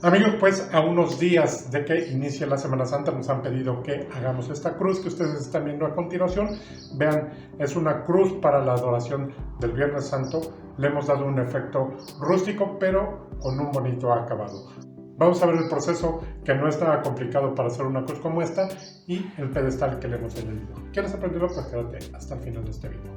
Amigos, pues a unos días de que inicie la Semana Santa nos han pedido que hagamos esta cruz que ustedes están viendo a continuación. Vean, es una cruz para la adoración del Viernes Santo. Le hemos dado un efecto rústico, pero con un bonito acabado. Vamos a ver el proceso, que no es nada complicado para hacer una cruz como esta, y el pedestal que le hemos añadido. ¿Quieres aprenderlo? Pues quédate hasta el final de este video.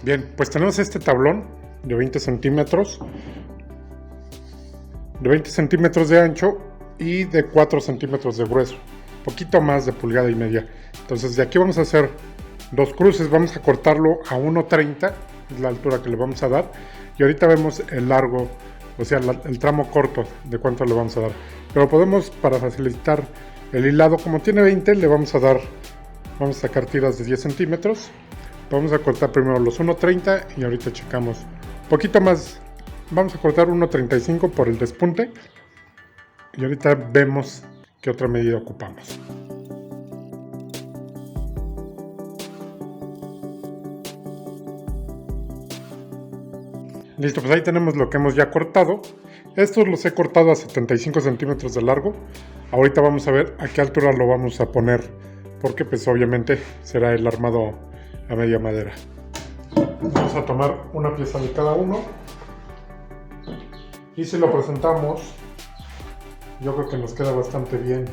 Bien, pues tenemos este tablón de 20 centímetros. De 20 centímetros de ancho y de 4 centímetros de grueso, poquito más de pulgada y media. Entonces de aquí vamos a hacer dos cruces, vamos a cortarlo a 1.30, es la altura que le vamos a dar, y ahorita vemos el largo, o sea el tramo corto de cuánto le vamos a dar, pero podemos, para facilitar el hilado, como tiene 20, le vamos a sacar tiras de 10 centímetros, vamos a cortar primero los 1.30 y ahorita checamos poquito más. Vamos a cortar 1.35 por el despunte y ahorita vemos qué otra medida ocupamos. Listo, pues ahí tenemos lo que hemos ya cortado. Estos los he cortado a 75 centímetros de largo. Ahorita vamos a ver a qué altura lo vamos a poner, porque pues obviamente será el armado a media madera. Vamos a tomar una pieza de cada uno. Y si lo presentamos, yo creo que nos queda bastante bien,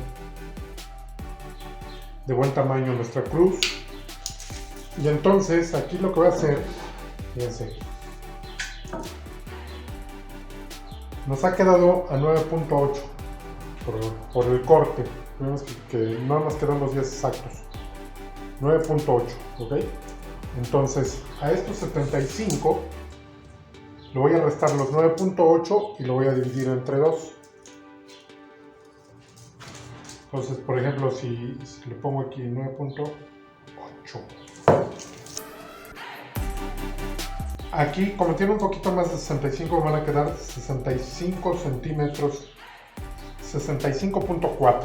de buen tamaño nuestra cruz. Y entonces aquí lo que voy a hacer, fíjense, nos ha quedado a 9.8 por el corte. Vemos que no nos quedan los días exactos, 9.8, ¿ok? Entonces a estos 75 le voy a restar los 9.8 y lo voy a dividir entre 2. Entonces, por ejemplo, si le pongo aquí 9.8. Aquí, como tiene un poquito más de 65, me van a quedar 65 centímetros, 65.4.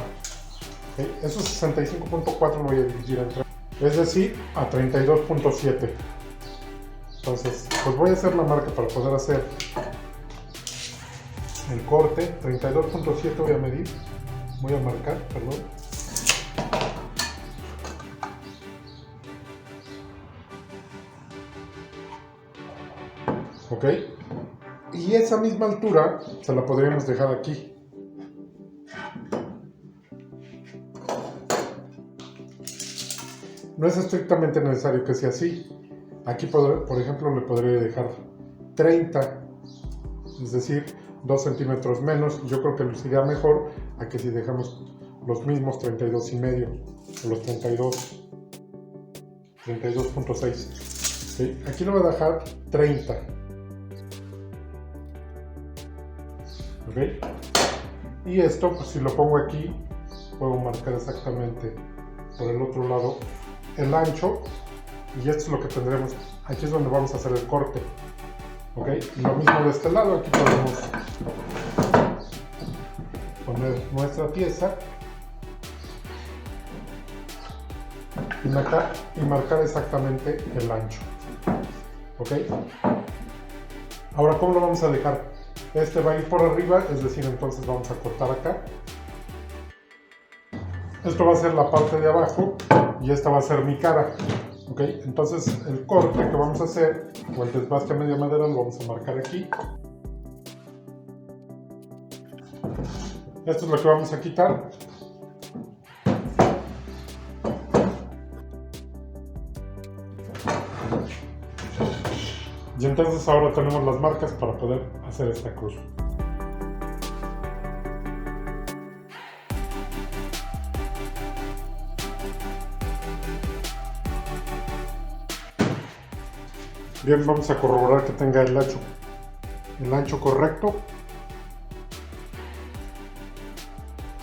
¿Okay? Esos 65.4 lo voy a dividir entre 2, es decir, a 32.7. Entonces, pues voy a hacer la marca para poder hacer el corte. 32.7 voy a marcar, perdón. Ok, y esa misma altura se la podríamos dejar aquí. No es estrictamente necesario que sea así. Aquí, por ejemplo, le podría dejar 30, es decir, 2 centímetros menos. Yo creo que luciría mejor a que si dejamos los mismos 32,5 o los 32.6. ¿Okay? Aquí le voy a dejar 30. ¿Okay? Y esto, pues si lo pongo aquí, puedo marcar exactamente por el otro lado el ancho. Y esto es lo que tendremos, aquí es donde vamos a hacer el corte. ¿Ok? Y lo mismo de este lado, aquí podemos poner nuestra pieza y marcar exactamente el ancho. ¿Ok? Ahora, ¿cómo lo vamos a dejar? Este va a ir por arriba, es decir, entonces vamos a cortar acá. Esto va a ser la parte de abajo y esta va a ser mi cara. ¿Ok? Entonces el corte que vamos a hacer, o el desbaste a media madera, lo vamos a marcar aquí. Esto es lo que vamos a quitar. Y entonces ahora tenemos las marcas para poder hacer esta cruz. Bien, vamos a corroborar que tenga el ancho correcto.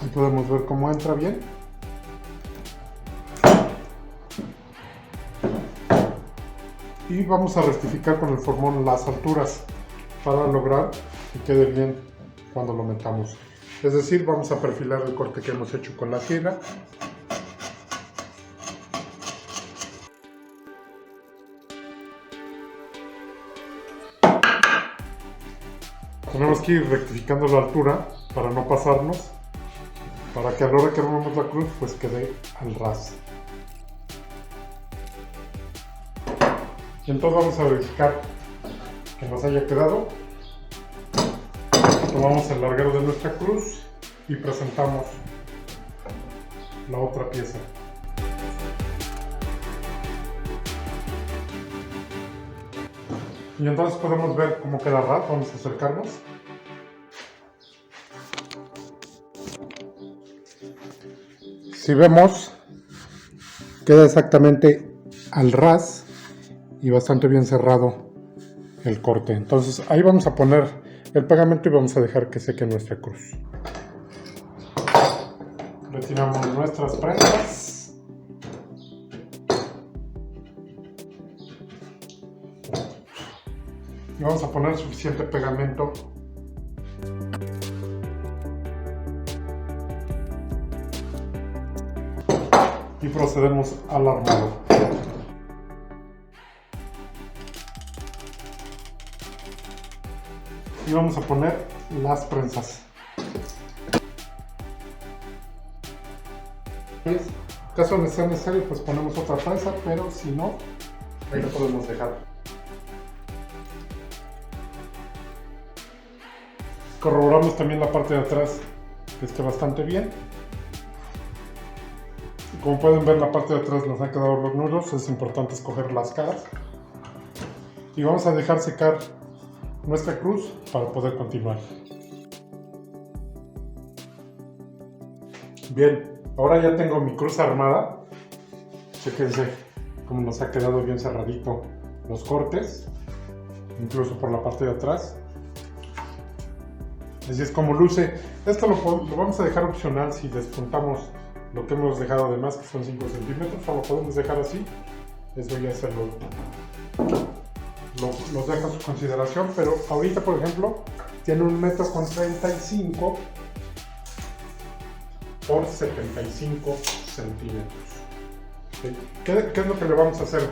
Ahí podemos ver cómo entra bien. Y vamos a rectificar con el formón las alturas para lograr que quede bien cuando lo metamos. Es decir, vamos a perfilar el corte que hemos hecho con la sierra. Tenemos que ir rectificando la altura para no pasarnos, para que a la hora que armemos la cruz pues quede al ras. Y entonces vamos a verificar que nos haya quedado. Tomamos el larguero de nuestra cruz y presentamos la otra pieza. Y entonces podemos ver cómo queda ras. Vamos a acercarnos. Si vemos, queda exactamente al ras y bastante bien cerrado el corte. Entonces ahí vamos a poner el pegamento y vamos a dejar que seque nuestra cruz. Retiramos nuestras prendas. Y vamos a poner suficiente pegamento y procedemos al armado. Y vamos a poner las prensas. En caso de ser necesario, pues ponemos otra prensa, pero si no, ahí lo podemos dejar. Corroboramos también la parte de atrás que esté bastante bien. Como pueden ver, la parte de atrás nos han quedado los nudos. Es importante escoger las caras. Y vamos a dejar secar nuestra cruz para poder continuar. Bien, ahora ya tengo mi cruz armada. Chequense cómo nos ha quedado bien cerradito los cortes, incluso por la parte de atrás. Así es como luce. Esto lo vamos a dejar opcional si despuntamos lo que hemos dejado de más, que son 5 centímetros, o lo podemos dejar así. Eso ya se los dejo a su consideración, pero ahorita, por ejemplo, tiene 1,35 m por 75 centímetros. ¿Sí? ¿Qué es lo que le vamos a hacer?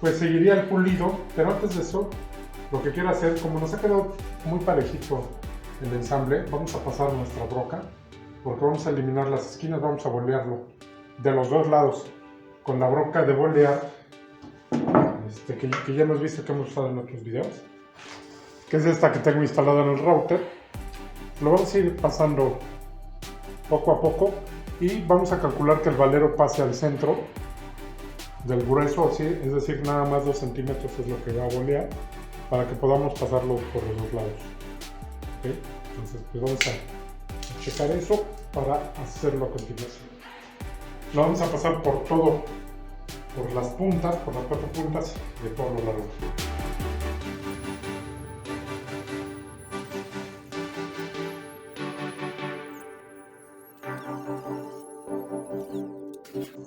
Pues seguiría el pulido, pero antes de eso, lo que quiero hacer, como nos ha quedado muy parejito el ensamble, vamos a pasar nuestra broca, porque vamos a eliminar las esquinas, vamos a bolearlo de los dos lados con la broca de bolear, que ya hemos visto que hemos usado en otros videos, que es esta que tengo instalada en el router. Lo vamos a ir pasando poco a poco y vamos a calcular que el valero pase al centro del grueso, ¿sí? Es decir, nada más 2 centímetros es lo que va a bolear, para que podamos pasarlo por los dos lados. ¿Okay? Entonces pues vamos a checar eso para hacerlo a continuación. Lo vamos a pasar por todo, por las puntas, por las 4 puntas de todo lo largo.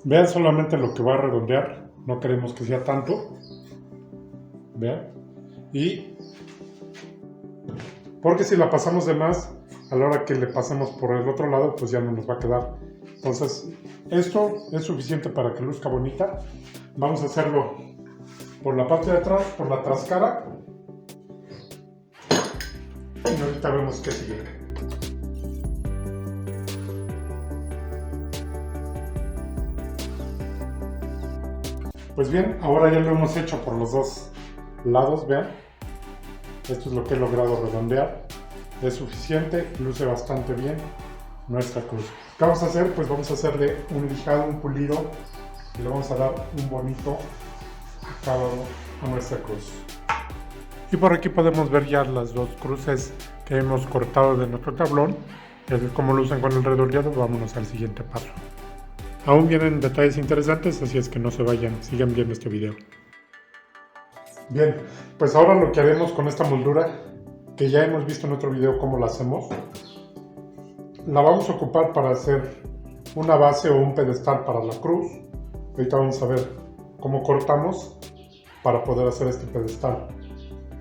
Vean solamente lo que va a redondear, no queremos que sea tanto. Vean. Y porque si la pasamos de más, a la hora que le pasemos por el otro lado, pues ya no nos va a quedar. Entonces, esto es suficiente para que luzca bonita. Vamos a hacerlo por la parte de atrás, por la trascara. Y ahorita vemos qué sigue. Pues bien, ahora ya lo hemos hecho por los dos lados, vean. Esto es lo que he logrado redondear. Es suficiente, luce bastante bien nuestra cruz. ¿Qué vamos a hacer? Pues vamos a hacerle un lijado, un pulido, y le vamos a dar un bonito acabado a nuestra cruz. Y por aquí podemos ver ya las dos cruces que hemos cortado de nuestro tablón. Y así es como lucen con el redondeado. Vámonos al siguiente paso. Aún vienen detalles interesantes, así es que no se vayan, sigan viendo este video. Bien, pues ahora lo que haremos con esta moldura, que ya hemos visto en otro video cómo la hacemos, la vamos a ocupar para hacer una base o un pedestal para la cruz. Ahorita vamos a ver cómo cortamos para poder hacer este pedestal.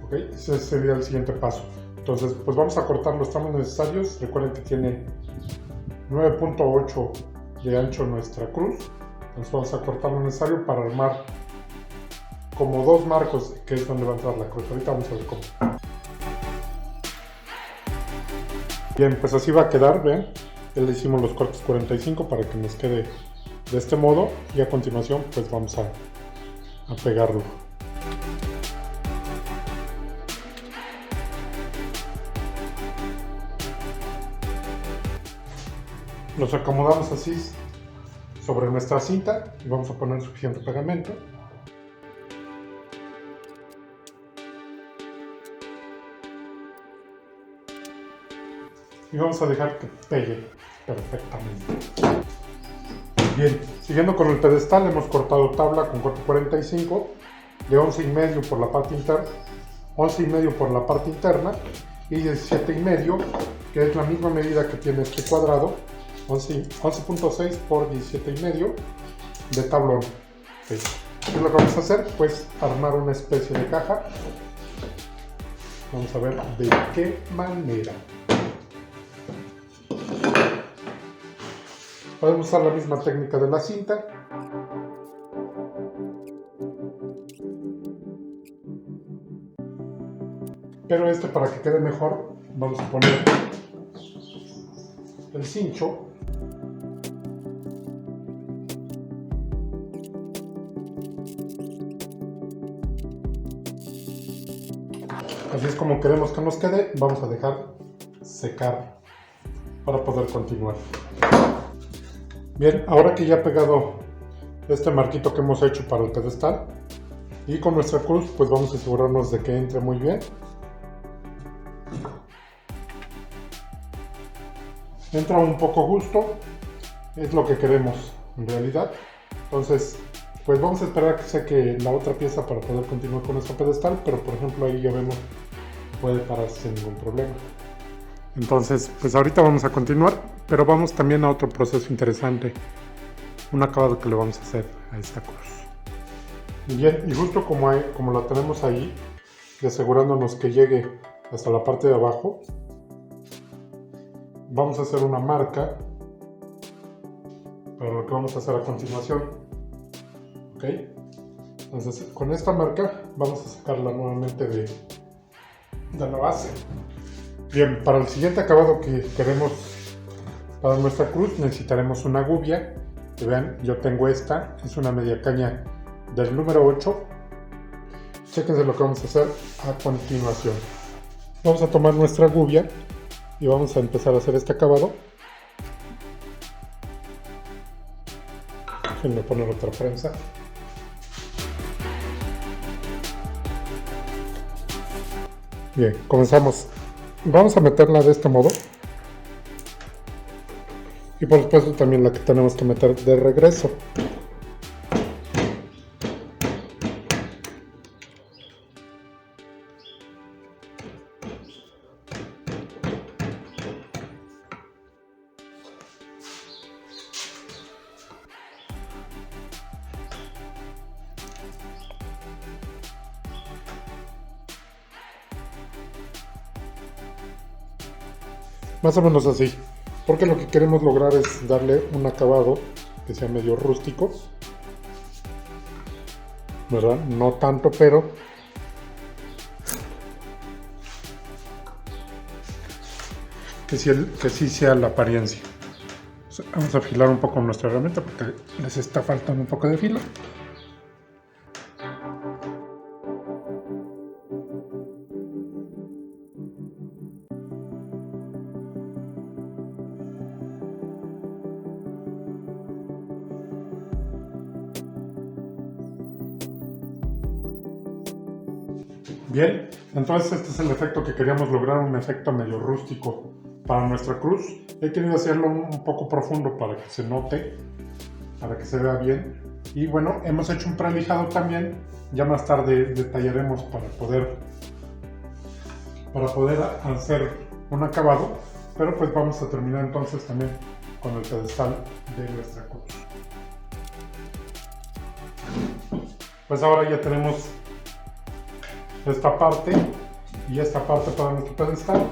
¿Ok? Ese sería el siguiente paso. Entonces, pues vamos a cortar los tramos necesarios. Recuerden que tiene 9.8 de ancho nuestra cruz. Entonces vamos a cortar lo necesario para armar como 2 marcos, que es donde va a entrar la cruz. Ahorita vamos a ver cómo. Bien, pues así va a quedar, vean. Ya le hicimos los cortes 45 para que nos quede de este modo y a continuación pues vamos a pegarlo. Los acomodamos así sobre nuestra cinta y vamos a poner suficiente pegamento. Y vamos a dejar que pegue perfectamente. Bien, siguiendo con el pedestal, hemos cortado tabla con corte 45 de 11,5 por la parte interna, 11,5 por la parte interna y 17,5, que es la misma medida que tiene este cuadrado, 11.6 por 17,5 de tablón. ¿Qué es lo que vamos a hacer? Pues armar una especie de caja. Vamos a ver de qué manera. Podemos usar la misma técnica de la cinta. Pero para que quede mejor, vamos a poner el cincho. Así es como queremos que nos quede. Vamos a dejar secar para poder continuar. Bien, ahora que ya he pegado este marquito que hemos hecho para el pedestal y con nuestra cruz, pues vamos a asegurarnos de que entre muy bien. Entra un poco justo, es lo que queremos en realidad. Entonces, pues vamos a esperar a que seque la otra pieza para poder continuar con nuestro pedestal, pero por ejemplo ahí ya vemos que puede pararse sin ningún problema. Entonces, pues ahorita vamos a continuar, pero vamos también a otro proceso interesante, un acabado que le vamos a hacer a esta cruz. Bien, y justo como la tenemos ahí, y asegurándonos que llegue hasta la parte de abajo, vamos a hacer una marca para lo que vamos a hacer a continuación. ¿Ok? Entonces, con esta marca vamos a sacarla nuevamente de la base. Bien, para el siguiente acabado que queremos para nuestra cruz necesitaremos una gubia. Que vean, yo tengo esta, es una media caña del número 8. Chéquense lo que vamos a hacer a continuación. Vamos a tomar nuestra gubia y vamos a empezar a hacer este acabado. Déjenme poner otra prensa. Bien, comenzamos. Vamos a meterla de este modo. Y por supuesto también la que tenemos que meter de regreso. Más o menos así, porque lo que queremos lograr es darle un acabado que sea medio rústico, ¿verdad? No tanto, pero que sí sea la apariencia. Vamos a afilar un poco nuestra herramienta porque les está faltando un poco de filo. Bien, entonces este es el efecto que queríamos lograr, un efecto medio rústico para nuestra cruz. He querido hacerlo un poco profundo para que se note, para que se vea bien. Y bueno, hemos hecho un prelijado también, ya más tarde detallaremos para poder hacer un acabado, pero pues vamos a terminar entonces también con el pedestal de nuestra cruz. Pues ahora ya tenemos esta parte y esta parte para nuestro pedestal,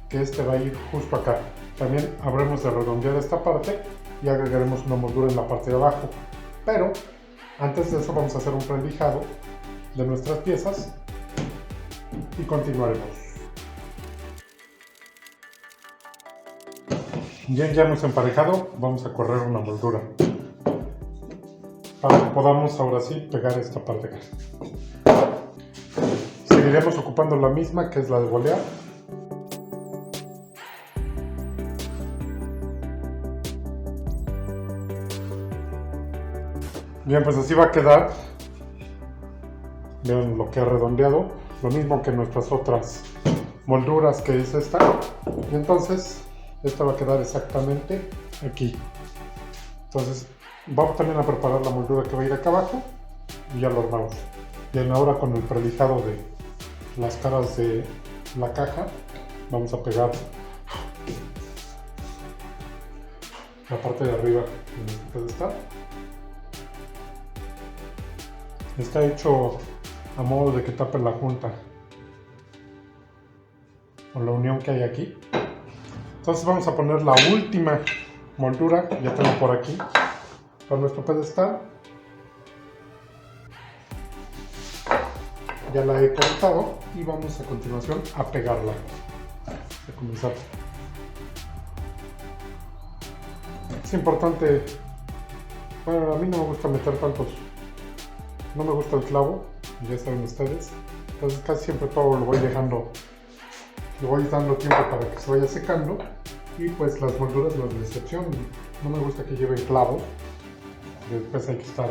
que va a ir justo acá. También habremos de redondear esta parte y agregaremos una moldura en la parte de abajo, pero antes de eso vamos a hacer un prelijado de nuestras piezas y continuaremos. Bien, ya hemos emparejado, vamos a correr una moldura para que podamos ahora sí pegar esta parte acá. Seguiremos ocupando la misma, que es la de bolear. Bien, pues así va a quedar. Vean lo que ha redondeado, lo mismo que nuestras otras molduras, que es esta. Y entonces esta va a quedar exactamente aquí. Entonces vamos también a preparar la moldura que va a ir acá abajo y ya lo armamos. Bien, ahora con el prelijado de las caras de la caja vamos a pegar la parte de arriba en este pedestal. Está hecho a modo de que tape la junta o la unión que hay aquí. Entonces vamos a poner la última moldura, ya tengo por aquí, para nuestro pedestal. Ya la he cortado y vamos a continuación a pegarla. A comenzar. Es importante, bueno, a mí no me gusta meter tantos, no me gusta el clavo, ya saben ustedes, entonces casi siempre todo lo voy dejando, le voy dando tiempo para que se vaya secando. Y pues las molduras no es la excepción, no me gusta que lleven clavos, después hay que estar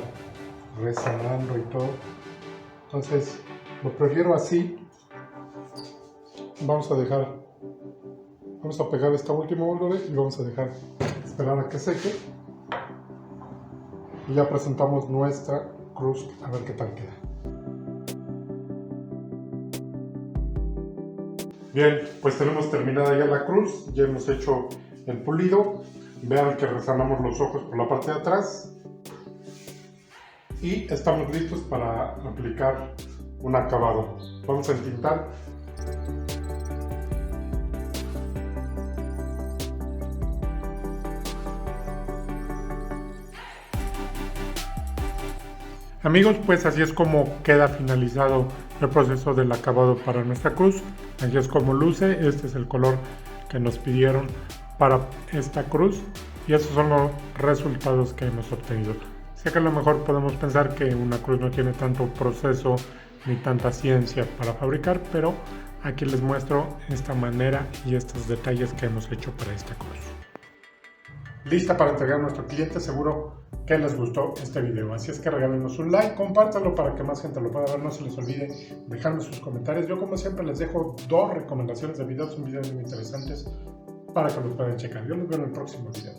resanando y todo, entonces lo prefiero así. Vamos a pegar esta última moldura y vamos a dejar esperar a que seque y ya presentamos nuestra cruz a ver qué tal queda. Bien, pues tenemos terminada ya la cruz, ya hemos hecho el pulido. Vean que resanamos los ojos por la parte de atrás y estamos listos para aplicar un acabado. Vamos a entintar. Amigos, pues así es como queda finalizado el proceso del acabado para nuestra cruz. Así es como luce. Este es el color que nos pidieron para esta cruz y esos son los resultados que hemos obtenido. Sé que a lo mejor podemos pensar que una cruz no tiene tanto proceso ni tanta ciencia para fabricar, pero aquí les muestro esta manera y estos detalles que hemos hecho para esta cruz. Lista para entregar a nuestro cliente, seguro que les gustó este video, así es que regálenos un like, compártanlo para que más gente lo pueda ver, no se les olvide dejarnos sus comentarios. Yo como siempre les dejo 2 recomendaciones de videos, son videos muy interesantes para que los puedan checar. Yo los veo en el próximo video.